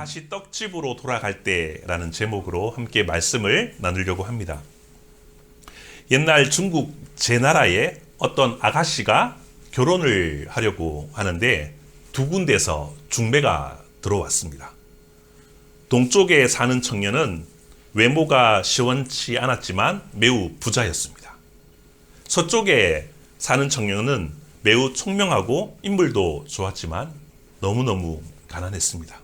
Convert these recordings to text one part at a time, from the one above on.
다시 떡집으로 돌아갈 때라는 제목으로 함께 말씀을 나누려고 합니다. 옛날 중국 제나라에 어떤 아가씨가 결혼을 하려고 하는데 두 군데서 중매가 들어왔습니다. 동쪽에 사는 청년은 외모가 시원치 않았지만 매우 부자였습니다. 서쪽에 사는 청년은 매우 총명하고 인물도 좋았지만 너무너무 가난했습니다.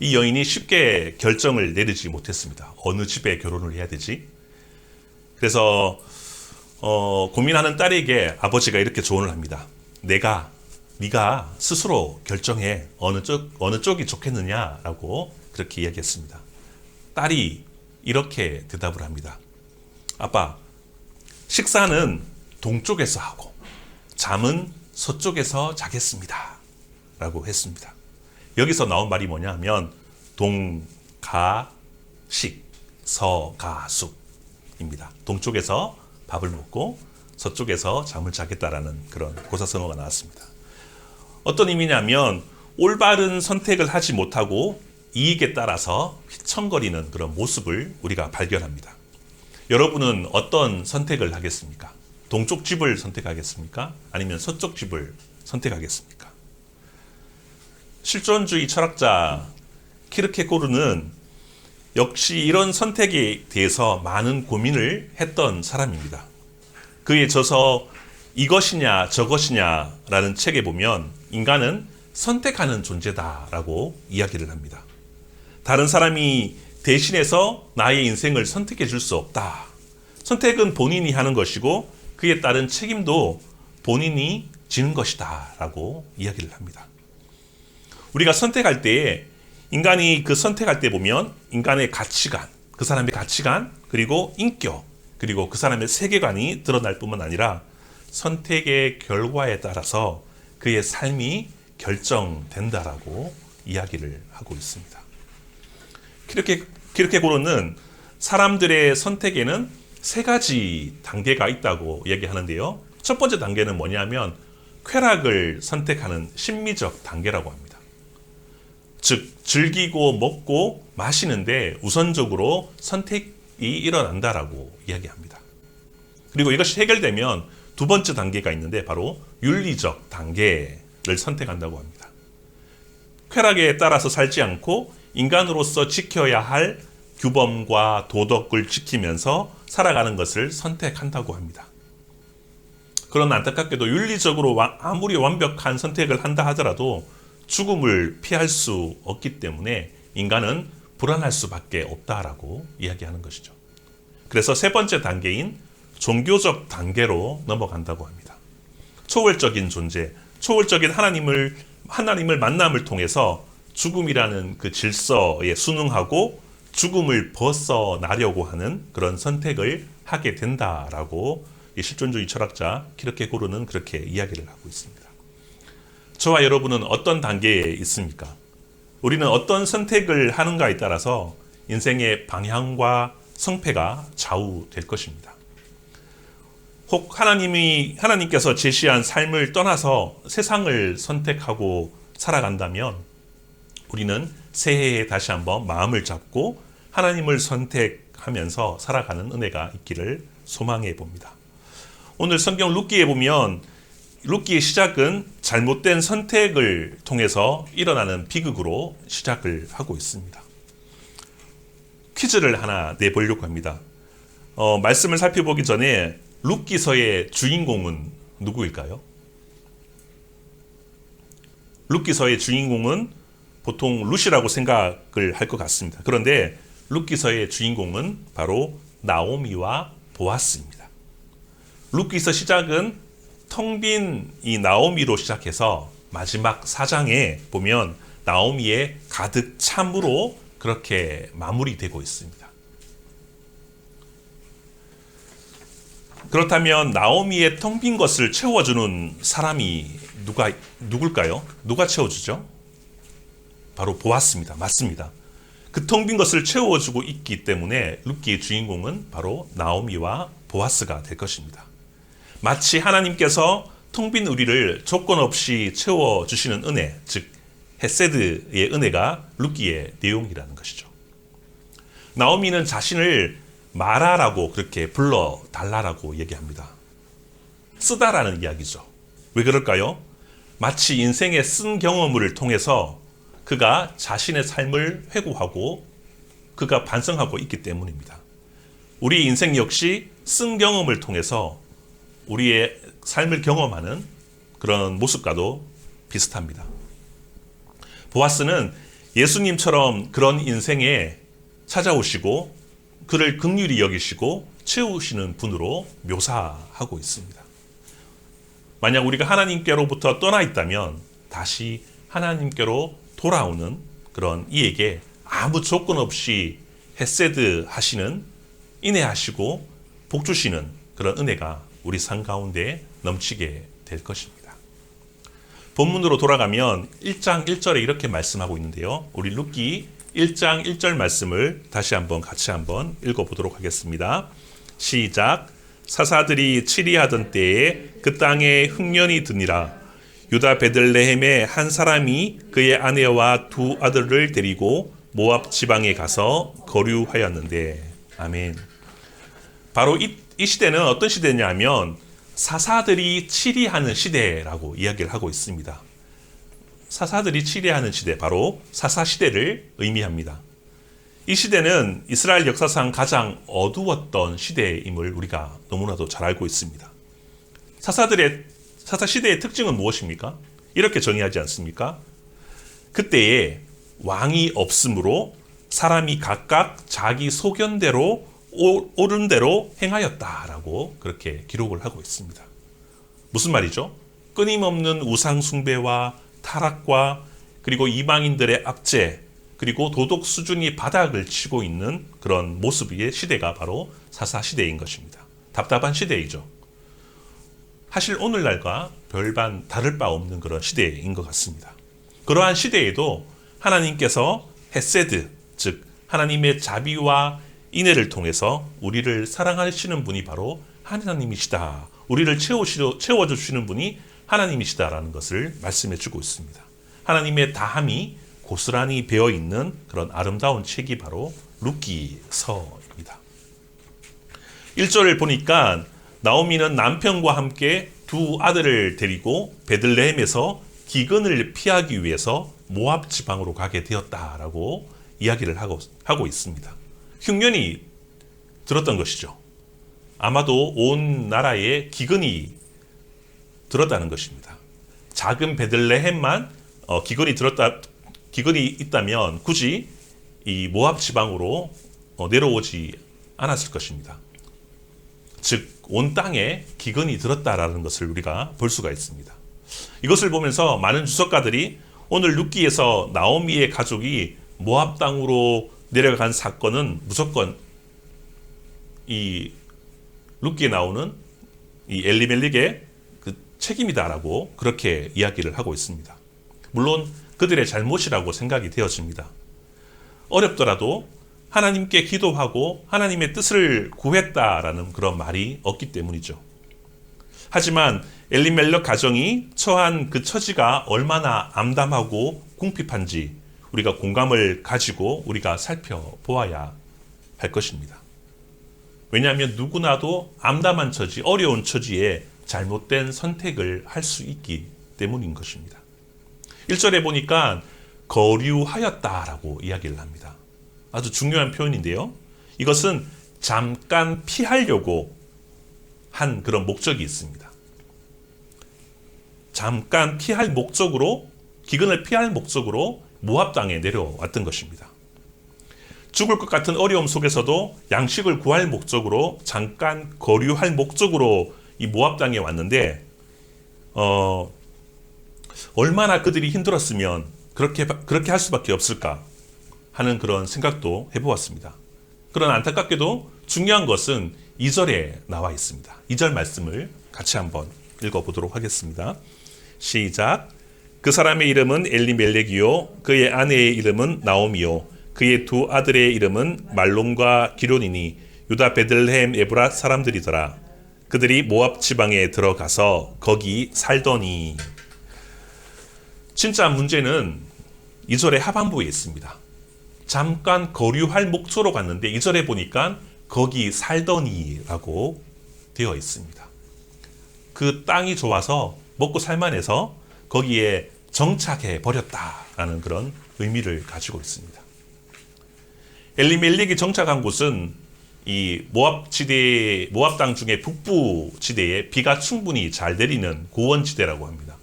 이 여인이 쉽게 결정을 내리지 못했습니다. 어느 집에 결혼을 해야 되지? 그래서 고민하는 딸에게 아버지가 이렇게 조언을 합니다. 네가 스스로 결정해. 어느 쪽이 좋겠느냐라고 그렇게 이야기했습니다. 딸이 이렇게 대답을 합니다. 아빠, 식사는 동쪽에서 하고 잠은 서쪽에서 자겠습니다. 라고 했습니다. 여기서 나온 말이 뭐냐 하면 동가식, 서가숙입니다. 동쪽에서 밥을 먹고 서쪽에서 잠을 자겠다라는 그런 고사성어가 나왔습니다. 어떤 의미냐면 올바른 선택을 하지 못하고 이익에 따라서 휘청거리는 그런 모습을 우리가 발견합니다. 여러분은 어떤 선택을 하겠습니까? 동쪽 집을 선택하겠습니까? 아니면 서쪽 집을 선택하겠습니까? 실존주의 철학자 키르케고르는 역시 이런 선택에 대해서 많은 고민을 했던 사람입니다. 그의 저서 이것이냐 저것이냐라는 책에 보면 인간은 선택하는 존재다라고 이야기를 합니다. 다른 사람이 대신해서 나의 인생을 선택해 줄 수 없다. 선택은 본인이 하는 것이고 그에 따른 책임도 본인이 지는 것이다 라고 이야기를 합니다. 우리가 선택할 때에 인간이 그 선택할 때 보면 인간의 가치관, 그 사람의 가치관, 그리고 인격, 그리고 그 사람의 세계관이 드러날 뿐만 아니라 선택의 결과에 따라서 그의 삶이 결정된다라고 이야기를 하고 있습니다. 키르케고르는 사람들의 선택에는 세 가지 단계가 있다고 얘기하는데요. 첫 번째 단계는 뭐냐면 쾌락을 선택하는 심미적 단계라고 합니다. 즉 즐기고 먹고 마시는데 우선적으로 선택이 일어난다라고 이야기합니다. 그리고 이것이 해결되면 두 번째 단계가 있는데 바로 윤리적 단계를 선택한다고 합니다. 쾌락에 따라서 살지 않고 인간으로서 지켜야 할 규범과 도덕을 지키면서 살아가는 것을 선택한다고 합니다. 그러나 안타깝게도 윤리적으로 아무리 완벽한 선택을 한다 하더라도 죽음을 피할 수 없기 때문에 인간은 불안할 수밖에 없다라고 이야기하는 것이죠. 그래서 세 번째 단계인 종교적 단계로 넘어간다고 합니다. 초월적인 존재, 초월적인 하나님을 만남을 통해서 죽음이라는 그 질서에 순응하고 죽음을 벗어나려고 하는 그런 선택을 하게 된다라고 이 실존주의 철학자 키르케고르는 그렇게 이야기를 하고 있습니다. 저와 여러분은 어떤 단계에 있습니까? 우리는 어떤 선택을 하는가에 따라서 인생의 방향과 성패가 좌우될 것입니다. 혹 하나님께서 제시한 삶을 떠나서 세상을 선택하고 살아간다면 우리는 새해에 다시 한번 마음을 잡고 하나님을 선택하면서 살아가는 은혜가 있기를 소망해 봅니다. 오늘 성경 룻기에 보면 룻기의 시작은 잘못된 선택을 통해서 일어나는 비극으로 시작을 하고 있습니다. 퀴즈를 하나 내보려고 합니다. 말씀을 살펴보기 전에 룻기서의 주인공은 누구일까요? 룻기서의 주인공은 보통 룻이라고 생각을 할 것 같습니다. 그런데 룻기서의 주인공은 바로 나오미와 보아스입니다. 룻기서 시작은 텅 빈 이 나오미로 시작해서 마지막 4장에 보면 나오미의 가득 참으로 그렇게 마무리되고 있습니다. 그렇다면 나오미의 텅 빈 것을 채워주는 사람이 누굴까요? 누가 채워주죠? 바로 보아스입니다. 맞습니다. 그 텅 빈 것을 채워주고 있기 때문에 룻기의 주인공은 바로 나오미와 보아스가 될 것입니다. 마치 하나님께서 텅 빈 우리를 조건 없이 채워주시는 은혜, 즉 헤세드의 은혜가 룻기의 내용이라는 것이죠. 나오미는 자신을 마라라고 그렇게 불러달라라고 얘기합니다. 쓰다라는 이야기죠. 왜 그럴까요? 마치 인생의 쓴 경험을 통해서 그가 자신의 삶을 회고하고 그가 반성하고 있기 때문입니다. 우리 인생 역시 쓴 경험을 통해서 우리의 삶을 경험하는 그런 모습과도 비슷합니다. 보아스는 예수님처럼 그런 인생에 찾아오시고 그를 긍휼히 여기시고 채우시는 분으로 묘사하고 있습니다. 만약 우리가 하나님께로부터 떠나 있다면 다시 하나님께로 돌아오는 그런 이에게 아무 조건 없이 헤세드 하시는, 인애하시고 복 주시는 그런 은혜가 우리 삶 가운데 넘치게 될 것입니다. 본문으로 돌아가면 1장 1절에 이렇게 말씀하고 있는데요. 우리 룻기 1장 1절 말씀을 다시 같이 읽어보도록 하겠습니다. 시작. 사사들이 치리하던 때에 그 땅에 흉년이 드니라. 유다 베들레헴의 한 사람이 그의 아내와 두 아들을 데리고 모압 지방에 가서 거류하였는데. 아멘. 바로 이 시대는 어떤 시대냐면 사사들이 치리하는 시대라고 이야기를 하고 있습니다. 사사들이 치리하는 시대, 바로 사사시대를 의미합니다. 이 시대는 이스라엘 역사상 가장 어두웠던 시대임을 우리가 너무나도 잘 알고 있습니다. 사사시대의 특징은 무엇입니까? 이렇게 정의하지 않습니까? 그때에 왕이 없으므로 사람이 각각 자기 소견대로 옳은 대로 행하였다라고 그렇게 기록을 하고 있습니다. 무슨 말이죠? 끊임없는 우상 숭배와 타락과 그리고 이방인들의 압제, 그리고 도덕 수준이 바닥을 치고 있는 그런 모습의 시대가 바로 사사시대인 것입니다. 답답한 시대이죠. 사실 오늘날과 별반 다를 바 없는 그런 시대인 것 같습니다. 그러한 시대에도 하나님께서 헤세드, 즉 하나님의 자비와 인애를 통해서 우리를 사랑하시는 분이 바로 하나님이시다. 우리를 채워주시는 분이 하나님이시다라는 것을 말씀해 주고 있습니다. 하나님의 다함이 고스란히 배어있는 그런 아름다운 책이 바로 룻기서입니다. 1절을 보니까 나오미는 남편과 함께 두 아들을 데리고 베들레헴에서 기근을 피하기 위해서 모압 지방으로 가게 되었다라고 이야기를 하고 있습니다. 흉년이 들었던 것이죠. 아마도 온 나라에 기근이 들었다는 것입니다. 작은 베들레헴만 기근이 있다면 굳이 이 모압 지방으로 내려오지 않았을 것입니다. 즉 온 땅에 기근이 들었다라는 것을 우리가 볼 수가 있습니다. 이것을 보면서 많은 주석가들이 오늘 룻기에서 나오미의 가족이 모압 땅으로 내려간 사건은 무조건 이 룻기에 나오는 이 엘리멜렉의 그 책임이다라고 그렇게 이야기를 하고 있습니다. 물론 그들의 잘못이라고 생각이 되어집니다. 어렵더라도 하나님께 기도하고 하나님의 뜻을 구했다라는 그런 말이 없기 때문이죠. 하지만 엘리멜렉 가정이 처한 그 처지가 얼마나 암담하고 궁핍한지 우리가 공감을 가지고 우리가 살펴보아야 할 것입니다. 왜냐하면 누구나도 암담한 처지, 어려운 처지에 잘못된 선택을 할 수 있기 때문인 것입니다. 1절에 보니까 거류하였다라고 이야기를 합니다. 아주 중요한 표현인데요. 이것은 잠깐 피하려고 한 그런 목적이 있습니다. 잠깐 피할 목적으로, 기근을 피할 목적으로 모압 땅에 내려왔던 것입니다. 죽을 것 같은 어려움 속에서도 양식을 구할 목적으로, 잠깐 거류할 목적으로 이 모압 땅에 왔는데 얼마나 그들이 힘들었으면 그렇게 할 수밖에 없을까 하는 그런 생각도 해보았습니다. 그러나 안타깝게도 중요한 것은 2절에 나와 있습니다. 2절 말씀을 같이 한번 읽어보도록 하겠습니다. 시작. 그 사람의 이름은 엘리멜렉이요 그의 아내의 이름은 나오미요 그의 두 아들의 이름은 말론과 기론이니 유다 베들레헴 에브라 사람들이더라. 그들이 모압 지방에 들어가서 거기 살더니. 진짜 문제는 2절의 하반부에 있습니다. 잠깐 거류할 목초로 갔는데 2절에 보니까 거기 살더니라고 되어 있습니다. 그 땅이 좋아서 먹고 살만해서 거기에 정착해 버렸다라는 그런 의미를 가지고 있습니다. 엘리멜렉이 정착한 곳은 이 모압 땅 중에 북부 지대에 비가 충분히 잘 내리는 고원 지대라고 합니다.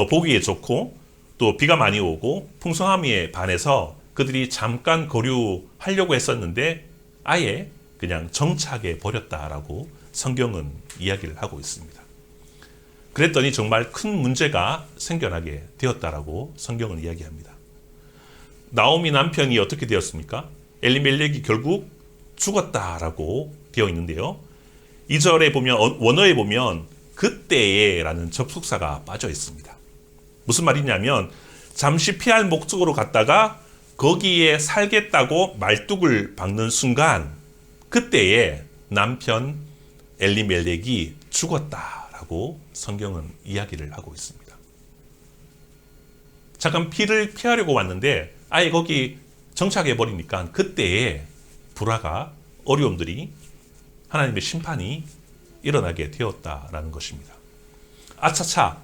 보기에 좋고 또 비가 많이 오고 풍성함에 반해서 그들이 잠깐 거류하려고 했었는데 아예 그냥 정착해 버렸다라고 성경은 이야기를 하고 있습니다. 그랬더니 정말 큰 문제가 생겨나게 되었다라고 성경은 이야기합니다. 나오미 남편이 어떻게 되었습니까? 엘리멜렉이 결국 죽었다라고 되어 있는데요. 2절에 보면 원어에 보면 그때에라는 접속사가 빠져 있습니다. 무슨 말이냐면 잠시 피할 목적으로 갔다가 거기에 살겠다고 말뚝을 박는 순간 그때에 남편 엘리멜렉이 죽었다라고 성경은 이야기를 하고 있습니다. 잠깐 피를 피하려고 왔는데 아예 거기 정착해버리니까 그때에 불화가 어려움들이 하나님의 심판이 일어나게 되었다라는 것입니다. 아차차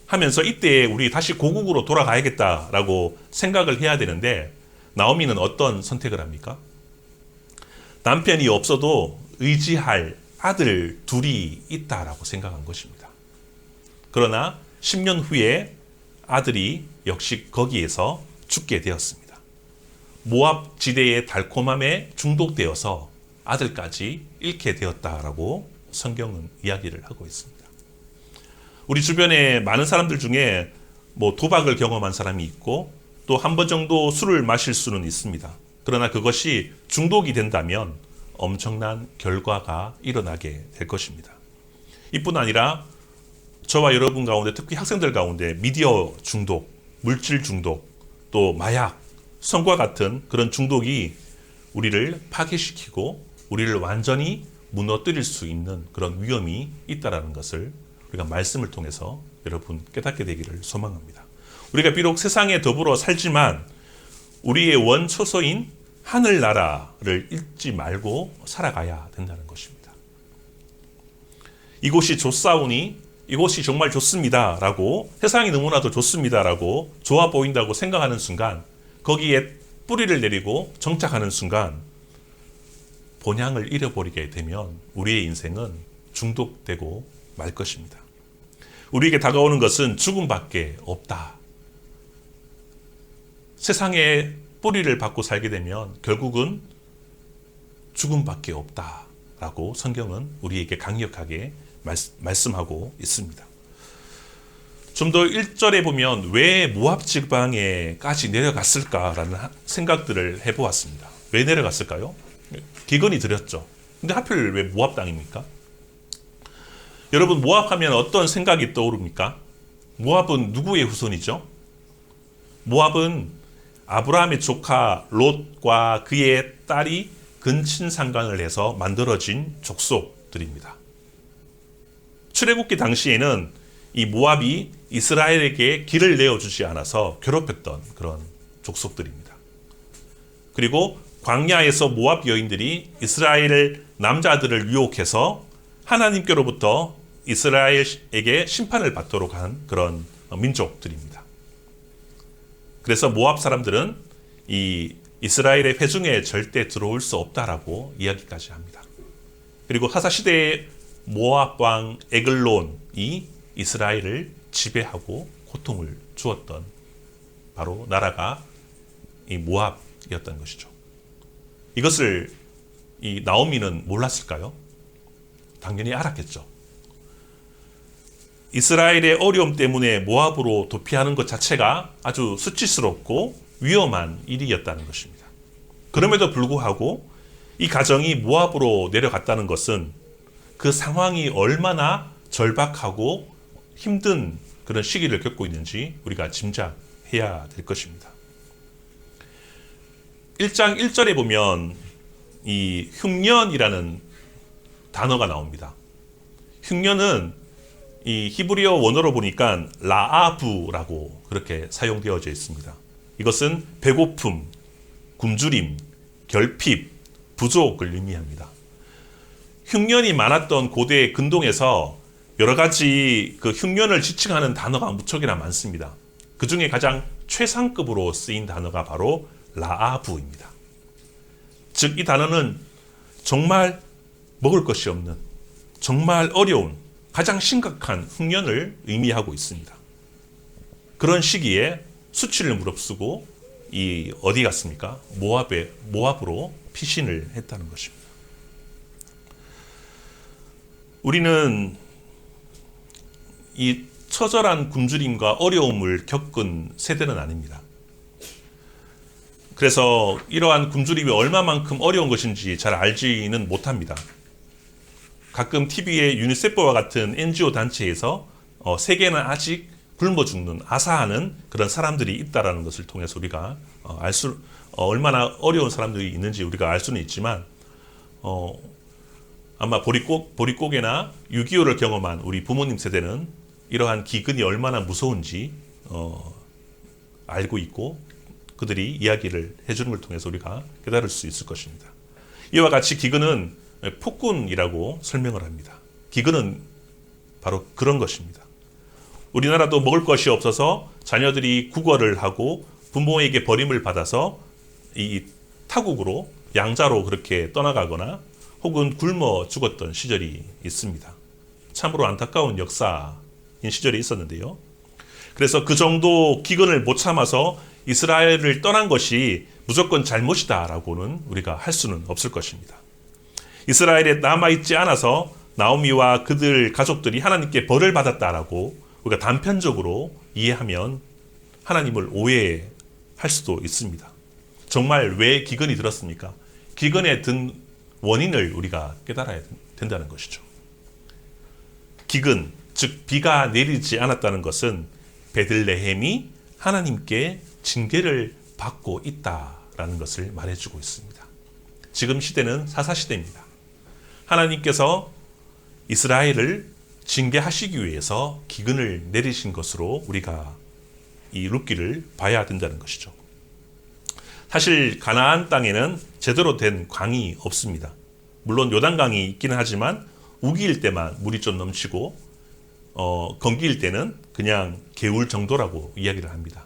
하면서 이때 우리 다시 고국으로 돌아가야겠다라고 생각을 해야 되는데 나오미는 어떤 선택을 합니까? 남편이 없어도 의지할 아들 둘이 있다라고 생각한 것입니다. 그러나 10년 후에 아들이 역시 거기에서 죽게 되었습니다. 모압 지대의 달콤함에 중독되어서 아들까지 잃게 되었다라고 성경은 이야기를 하고 있습니다. 우리 주변에 많은 사람들 중에 도박을 경험한 사람이 있고 또 한 번 정도 술을 마실 수는 있습니다. 그러나 그것이 중독이 된다면 엄청난 결과가 일어나게 될 것입니다. 이뿐 아니라 저와 여러분 가운데 특히 학생들 가운데 미디어 중독, 물질 중독, 또 마약, 성과 같은 그런 중독이 우리를 파괴시키고 우리를 완전히 무너뜨릴 수 있는 그런 위험이 있다는 것을 우리가 말씀을 통해서 여러분 깨닫게 되기를 소망합니다. 우리가 비록 세상에 더불어 살지만 우리의 원초소인 하늘나라를 잊지 말고 살아가야 된다는 것입니다. 이곳이 좋사오니 이곳이 정말 좋습니다 라고 세상이 너무나도 좋습니다 라고 좋아 보인다고 생각하는 순간 거기에 뿌리를 내리고 정착하는 순간 본향을 잃어버리게 되면 우리의 인생은 중독되고 말 것입니다. 우리에게 다가오는 것은 죽음밖에 없다. 세상에 뿌리를 받고 살게 되면 결국은 죽음밖에 없다라고 성경은 우리에게 강력하게 말씀하고 있습니다. 좀 더 1절에 보면 왜 모압 지방에까지 내려갔을까라는 생각들을 해보았습니다. 왜 내려갔을까요? 기근이 들였죠. 근데 하필 왜 모압 땅입니까? 여러분 모압하면 어떤 생각이 떠오릅니까? 모압은 누구의 후손이죠? 모압은 아브라함의 조카 롯과 그의 딸이 근친상간을 해서 만들어진 족속들입니다. 출애굽기 당시에는 이 모압이 이스라엘에게 길을 내어주지 않아서 괴롭혔던 그런 족속들입니다. 그리고 광야에서 모압 여인들이 이스라엘 남자들을 유혹해서 하나님께로부터 이스라엘에게 심판을 받도록 한 그런 민족들입니다. 그래서 모압 사람들은 이 이스라엘의 회중에 절대 들어올 수 없다라고 이야기까지 합니다. 그리고 하사시대의 모압 왕 에글론이 이스라엘을 지배하고 고통을 주었던 바로 나라가 이 모압이었던 것이죠. 이것을 이 나오미는 몰랐을까요? 당연히 알았겠죠. 이스라엘의 어려움 때문에 모압으로 도피하는 것 자체가 아주 수치스럽고 위험한 일이었다는 것입니다. 그럼에도 불구하고 이 가정이 모압으로 내려갔다는 것은 그 상황이 얼마나 절박하고 힘든 그런 시기를 겪고 있는지 우리가 짐작해야 될 것입니다. 1장 1절에 보면 이 흉년이라는 단어가 나옵니다. 흉년은 이 히브리어 원어로 보니까 라아부라고 그렇게 사용되어져 있습니다. 이것은 배고픔, 굶주림, 결핍, 부족을 의미합니다. 흉년이 많았던 고대 근동에서 여러 가지 그 흉년을 지칭하는 단어가 무척이나 많습니다. 그 중에 가장 최상급으로 쓰인 단어가 바로 라아부입니다. 즉, 이 단어는 정말 먹을 것이 없는, 정말 어려운, 가장 심각한 흉년을 의미하고 있습니다. 그런 시기에 수치를 무릅쓰고 어디 갔습니까? 모압으로 피신을 했다는 것입니다. 우리는 이 처절한 굶주림과 어려움을 겪은 세대는 아닙니다. 그래서 이러한 굶주림이 얼마만큼 어려운 것인지 잘 알지는 못합니다. 가끔 TV에 유니세프와 같은 NGO 단체에서 세계는 아직 굶어 죽는, 아사하는 그런 사람들이 있다는 것을 통해서 우리가 얼마나 어려운 사람들이 있는지 우리가 알 수는 있지만, 아마 보릿고개나 6.25를 경험한 우리 부모님 세대는 이러한 기근이 얼마나 무서운지 알고 있고, 그들이 이야기를 해주는 걸 통해서 우리가 깨달을 수 있을 것입니다. 이와 같이 기근은 폭군이라고 설명을 합니다. 기근은 바로 그런 것입니다. 우리나라도 먹을 것이 없어서 자녀들이 구걸을 하고 부모에게 버림을 받아서 이 타국으로, 양자로 그렇게 떠나가거나 혹은 굶어 죽었던 시절이 있습니다. 참으로 안타까운 역사인 시절이 있었는데요. 그래서 그 정도 기근을 못 참아서 이스라엘을 떠난 것이 무조건 잘못이다라고는 우리가 할 수는 없을 것입니다. 이스라엘에 남아있지 않아서 나오미와 그들 가족들이 하나님께 벌을 받았다라고 우리가 단편적으로 이해하면 하나님을 오해할 수도 있습니다. 정말 왜 기근이 들었습니까? 기근에 든 원인을 우리가 깨달아야 된다는 것이죠. 기근, 즉 비가 내리지 않았다는 것은 베들레헴이 하나님께 징계를 받고 있다라는 것을 말해주고 있습니다. 지금 시대는 사사시대입니다. 하나님께서 이스라엘을 징계하시기 위해서 기근을 내리신 것으로 우리가 이 룻기를 봐야 된다는 것이죠. 사실 가나안 땅에는 제대로 된 강이 없습니다. 물론 요단강이 있기는 하지만 우기일 때만 물이 좀 넘치고 건기일 때는 그냥 개울 정도라고 이야기를 합니다.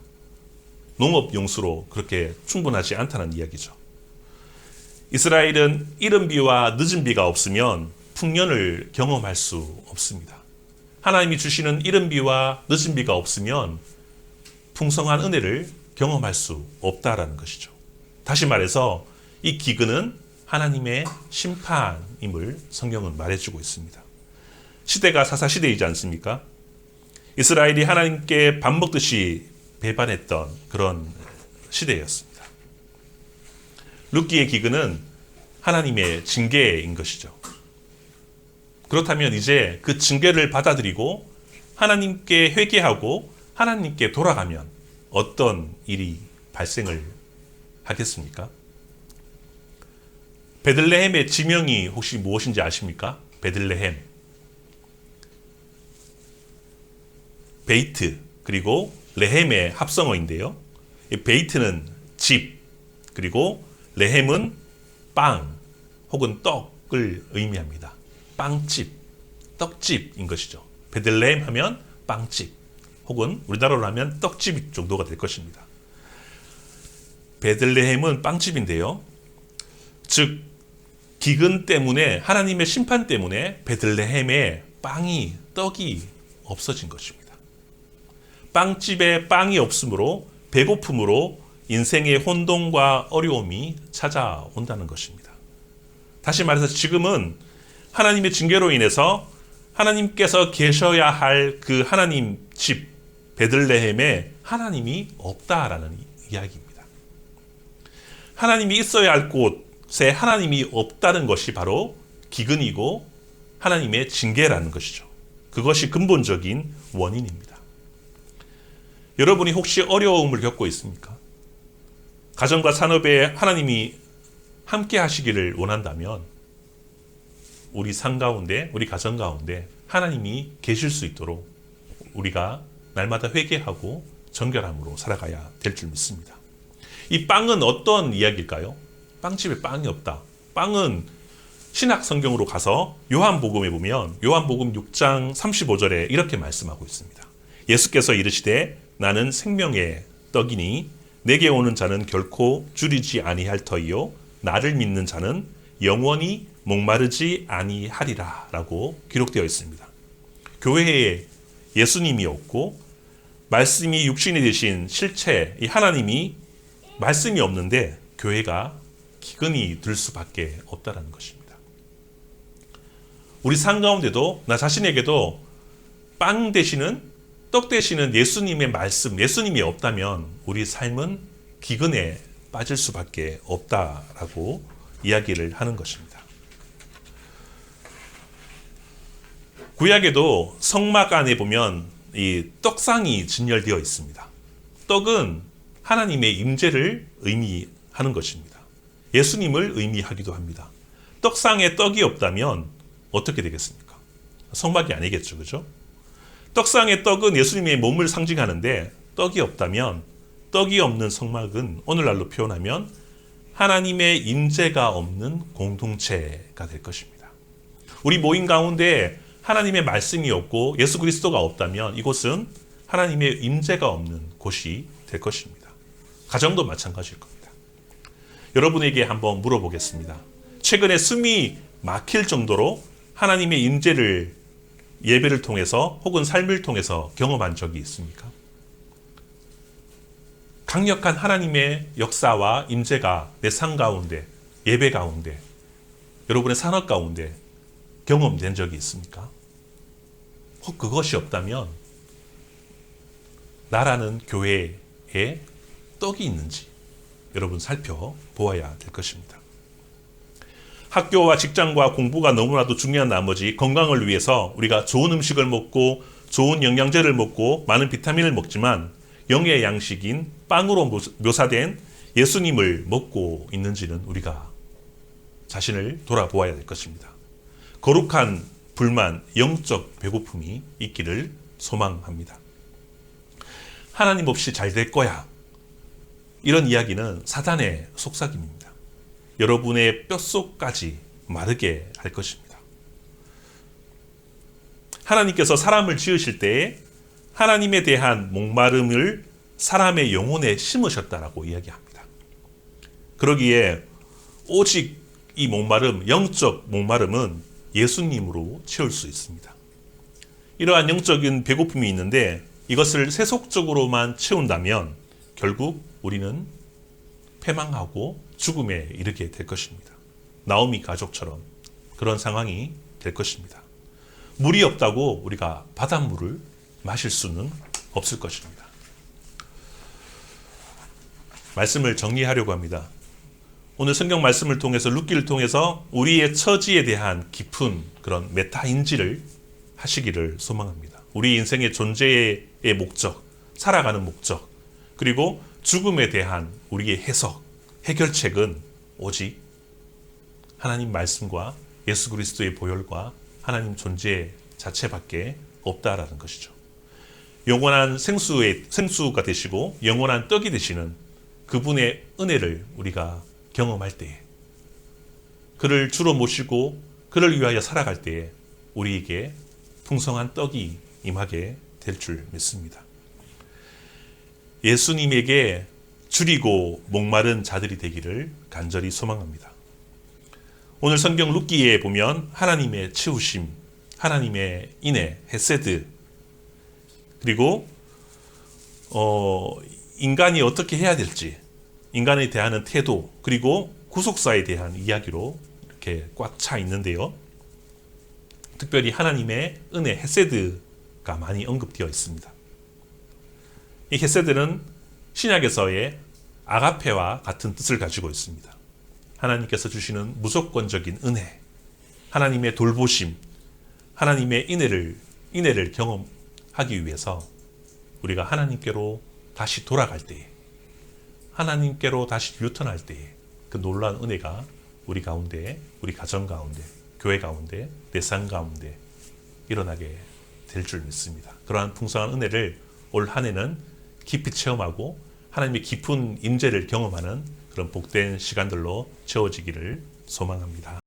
농업 용수로 그렇게 충분하지 않다는 이야기죠. 이스라엘은 이른 비와 늦은 비가 없으면 풍년을 경험할 수 없습니다. 하나님이 주시는 이른 비와 늦은 비가 없으면 풍성한 은혜를 경험할 수 없다라는 것이죠. 다시 말해서 이 기근은 하나님의 심판임을 성경은 말해주고 있습니다. 시대가 사사시대이지 않습니까? 이스라엘이 하나님께 밥 먹듯이 배반했던 그런 시대였습니다. 룻기의 기근은 하나님의 징계인 것이죠. 그렇다면 이제 그 징계를 받아들이고 하나님께 회개하고 하나님께 돌아가면 어떤 일이 발생을 하겠습니까? 베들레헴의 지명이 혹시 무엇인지 아십니까? 베들레헴, 베이트, 그리고 레헴의 합성어인데요. 베이트는 집, 그리고 레헴은 빵 혹은 떡을 의미합니다. 빵집, 떡집인 것이죠. 베들레헴 하면 빵집 혹은 우리나라로 하면 떡집 정도가 될 것입니다. 베들레헴은 빵집인데요. 즉 기근 때문에, 하나님의 심판 때문에 베들레헴에 떡이 없어진 것입니다. 빵집에 빵이 없으므로 배고픔으로 인생의 혼돈과 어려움이 찾아온다는 것입니다. 다시 말해서 지금은 하나님의 징계로 인해서 하나님께서 계셔야 할 그 하나님 집 베들레헴에 하나님이 없다라는 이야기입니다. 하나님이 있어야 할 곳에 하나님이 없다는 것이 바로 기근이고 하나님의 징계라는 것이죠. 그것이 근본적인 원인입니다. 여러분이 혹시 어려움을 겪고 있습니까? 가정과 산업에 하나님이 함께 하시기를 원한다면 우리 삶 가운데, 우리 가정 가운데 하나님이 계실 수 있도록 우리가 날마다 회개하고 정결함으로 살아가야 될 줄 믿습니다. 이 빵은 어떤 이야기일까요? 빵집에 빵이 없다. 빵은 신약 성경으로 가서 요한복음에 보면 요한복음 6장 35절에 이렇게 말씀하고 있습니다. 예수께서 이르시되 나는 생명의 떡이니 내게 오는 자는 결코 줄이지 아니할 터이요 나를 믿는 자는 영원히 목마르지 아니하리라 라고 기록되어 있습니다. 교회에 예수님이 없고 말씀이 육신이 되신 실체 이 하나님이 말씀이 없는데 교회가 기근이 들 수밖에 없다는 것입니다. 우리 삶 가운데도 나 자신에게도 빵 되시는 떡 되시는 예수님의 말씀, 예수님이 없다면 우리 삶은 기근에 빠질 수밖에 없다라고 이야기를 하는 것입니다. 구약에도 성막 안에 보면 이 떡상이 진열되어 있습니다. 떡은 하나님의 임재를 의미하는 것입니다. 예수님을 의미하기도 합니다. 떡상에 떡이 없다면 어떻게 되겠습니까? 성막이 아니겠죠, 그죠? 떡상의 떡은 예수님의 몸을 상징하는데 떡이 없다면 떡이 없는 성막은 오늘날로 표현하면 하나님의 임재가 없는 공동체가 될 것입니다. 우리 모임 가운데 하나님의 말씀이 없고 예수 그리스도가 없다면 이곳은 하나님의 임재가 없는 곳이 될 것입니다. 가정도 마찬가지일 겁니다. 여러분에게 한번 물어보겠습니다. 최근에 숨이 막힐 정도로 하나님의 임재를 예배를 통해서 혹은 삶을 통해서 경험한 적이 있습니까? 강력한 하나님의 역사와 임재가 내 삶 가운데, 예배 가운데, 여러분의 산업 가운데 경험된 적이 있습니까? 혹 그것이 없다면 나라는 교회에 떡이 있는지 여러분 살펴보아야 될 것입니다. 학교와 직장과 공부가 너무나도 중요한 나머지 건강을 위해서 우리가 좋은 음식을 먹고 좋은 영양제를 먹고 많은 비타민을 먹지만 영의 양식인 빵으로 묘사된 예수님을 먹고 있는지는 우리가 자신을 돌아보아야 될 것입니다. 거룩한 불만, 영적 배고픔이 있기를 소망합니다. 하나님 없이 잘 될 거야. 이런 이야기는 사단의 속삭임입니다. 여러분의 뼛속까지 마르게 할 것입니다. 하나님께서 사람을 지으실 때에 하나님에 대한 목마름을 사람의 영혼에 심으셨다라고 이야기합니다. 그러기에 오직 이 목마름, 영적 목마름은 예수님으로 채울 수 있습니다. 이러한 영적인 배고픔이 있는데 이것을 세속적으로만 채운다면 결국 우리는 패망하고 죽음에 이르게 될 것입니다. 나오미 가족처럼 그런 상황이 될 것입니다. 물이 없다고 우리가 바닷물을 마실 수는 없을 것입니다. 말씀을 정리하려고 합니다. 오늘 성경 말씀을 통해서 룻기를 통해서 우리의 처지에 대한 깊은 그런 메타인지를 하시기를 소망합니다. 우리 인생의 존재의 목적, 살아가는 목적, 그리고 죽음에 대한 우리의 해석, 해결책은 오직 하나님 말씀과 예수 그리스도의 보혈과 하나님 존재 자체밖에 없다라는 것이죠. 영원한 생수가 되시고 영원한 떡이 되시는 그분의 은혜를 우리가 경험할 때에, 그를 주로 모시고 그를 위하여 살아갈 때에 우리에게 풍성한 떡이 임하게 될 줄 믿습니다. 예수님에게 줄이고 목마른 자들이 되기를 간절히 소망합니다. 오늘 성경 룻기에 보면 하나님의 채우심, 하나님의 인애, 헤세드, 그리고 인간이 어떻게 해야 될지, 인간에 대한 태도, 그리고 구속사에 대한 이야기로 이렇게 꽉 차 있는데요. 특별히 하나님의 은혜, 헤세드가 많이 언급되어 있습니다. 이 헤세드는 신약에서의 아가페와 같은 뜻을 가지고 있습니다. 하나님께서 주시는 무조건적인 은혜, 하나님의 돌보심, 하나님의 인애를 경험하기 위해서 우리가 하나님께로 다시 돌아갈 때에, 하나님께로 다시 유턴할 때에 그 놀라운 은혜가 우리 가운데, 우리 가정 가운데, 교회 가운데, 내 삶 가운데 일어나게 될 줄 믿습니다. 그러한 풍성한 은혜를 올 한 해는 깊이 체험하고 하나님의 깊은 임재를 경험하는 그런 복된 시간들로 채워지기를 소망합니다.